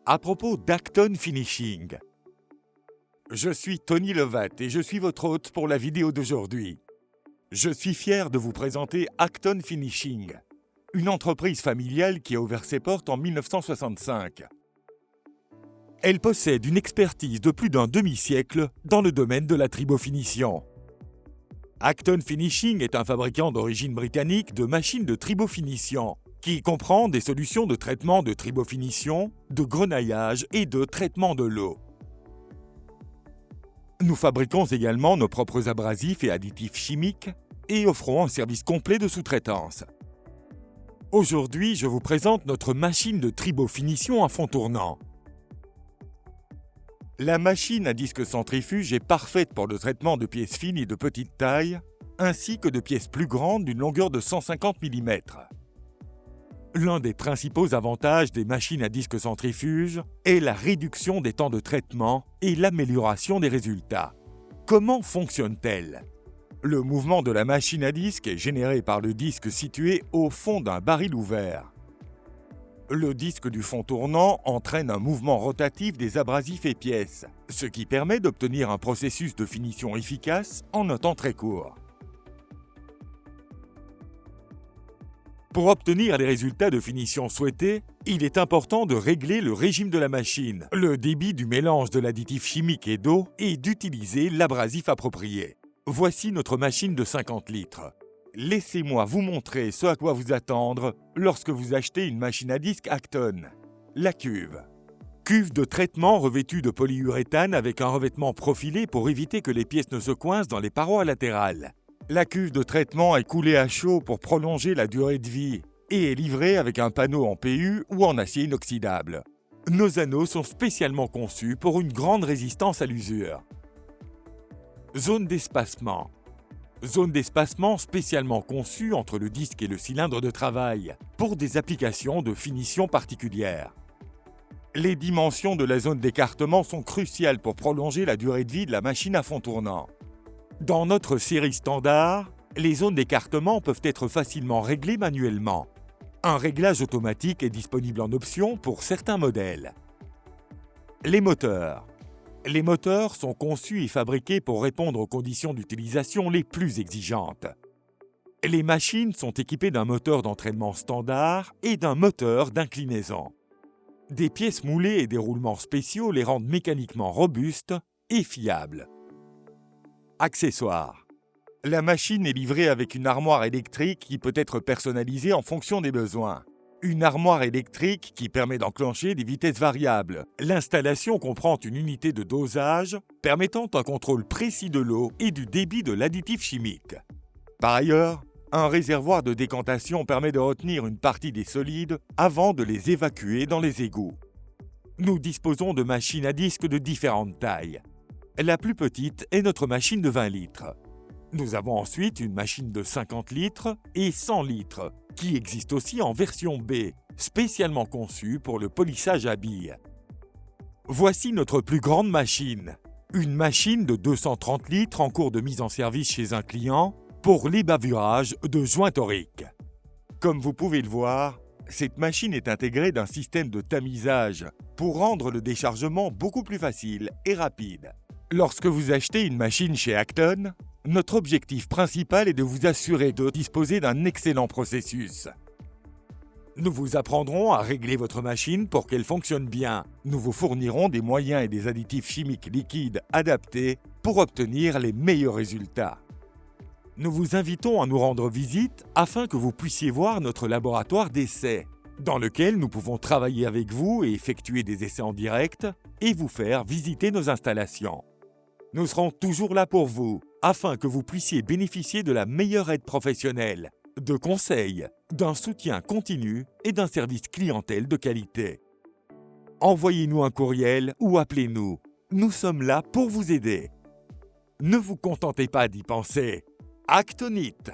à propos d'Acton Finishing. Je suis Tony Levat et je suis votre hôte pour la vidéo d'aujourd'hui. Je suis fier de vous présenter Acton Finishing, une entreprise familiale qui a ouvert ses portes en 1965. Elle possède une expertise de plus d'un demi-siècle dans le domaine de la tribofinition. Acton Finishing est un fabricant d'origine britannique de machines de tribofinition qui comprend des solutions de traitement de tribofinition, de grenaillage et de traitement de l'eau. Nous fabriquons également nos propres abrasifs et additifs chimiques et offrons un service complet de sous-traitance. Aujourd'hui, je vous présente notre machine de tribofinition à fond tournant. La machine à disque centrifuge est parfaite pour le traitement de pièces fines et de petite taille, ainsi que de pièces plus grandes d'une longueur de 150 mm. L'un des principaux avantages des machines à disque centrifuge est la réduction des temps de traitement et l'amélioration des résultats. Comment fonctionne-t-elle ? Le mouvement de la machine à disque est généré par le disque situé au fond d'un baril ouvert. Le disque du fond tournant entraîne un mouvement rotatif des abrasifs et pièces, ce qui permet d'obtenir un processus de finition efficace en un temps très court. Pour obtenir les résultats de finition souhaités, il est important de régler le régime de la machine, le débit du mélange de l'additif chimique et d'eau et d'utiliser l'abrasif approprié. Voici notre machine de 50 litres. Laissez-moi vous montrer ce à quoi vous attendre lorsque vous achetez une machine à disque Acton. La cuve. Cuve de traitement revêtue de polyuréthane avec un revêtement profilé pour éviter que les pièces ne se coincent dans les parois latérales. La cuve de traitement est coulée à chaud pour prolonger la durée de vie et est livrée avec un panneau en PU ou en acier inoxydable. Nos anneaux sont spécialement conçus pour une grande résistance à l'usure. Zone d'espacement. Zone d'espacement spécialement conçue entre le disque et le cylindre de travail pour des applications de finition particulières. Les dimensions de la zone d'écartement sont cruciales pour prolonger la durée de vie de la machine à fond tournant. Dans notre série standard, les zones d'écartement peuvent être facilement réglées manuellement. Un réglage automatique est disponible en option pour certains modèles. Les moteurs. Les moteurs sont conçus et fabriqués pour répondre aux conditions d'utilisation les plus exigeantes. Les machines sont équipées d'un moteur d'entraînement standard et d'un moteur d'inclinaison. Des pièces moulées et des roulements spéciaux les rendent mécaniquement robustes et fiables. Accessoires. La machine est livrée avec une armoire électrique qui peut être personnalisée en fonction des besoins. Une armoire électrique qui permet d'enclencher des vitesses variables. L'installation comprend une unité de dosage permettant un contrôle précis de l'eau et du débit de l'additif chimique. Par ailleurs, un réservoir de décantation permet de retenir une partie des solides avant de les évacuer dans les égouts. Nous disposons de machines à disque de différentes tailles. La plus petite est notre machine de 20 litres. Nous avons ensuite une machine de 50 litres et 100 litres, qui existe aussi en version B, spécialement conçue pour le polissage à billes. Voici notre plus grande machine, une machine de 230 litres en cours de mise en service chez un client pour l'ébavurage de joints toriques. Comme vous pouvez le voir, cette machine est intégrée d'un système de tamisage pour rendre le déchargement beaucoup plus facile et rapide. Lorsque vous achetez une machine chez Acton, notre objectif principal est de vous assurer de disposer d'un excellent processus. Nous vous apprendrons à régler votre machine pour qu'elle fonctionne bien. Nous vous fournirons des moyens et des additifs chimiques liquides adaptés pour obtenir les meilleurs résultats. Nous vous invitons à nous rendre visite afin que vous puissiez voir notre laboratoire d'essais, dans lequel nous pouvons travailler avec vous et effectuer des essais en direct et vous faire visiter nos installations. Nous serons toujours là pour vous, afin que vous puissiez bénéficier de la meilleure aide professionnelle, de conseils, d'un soutien continu et d'un service clientèle de qualité. Envoyez-nous un courriel ou appelez-nous. Nous sommes là pour vous aider. Ne vous contentez pas d'y penser. Actonite!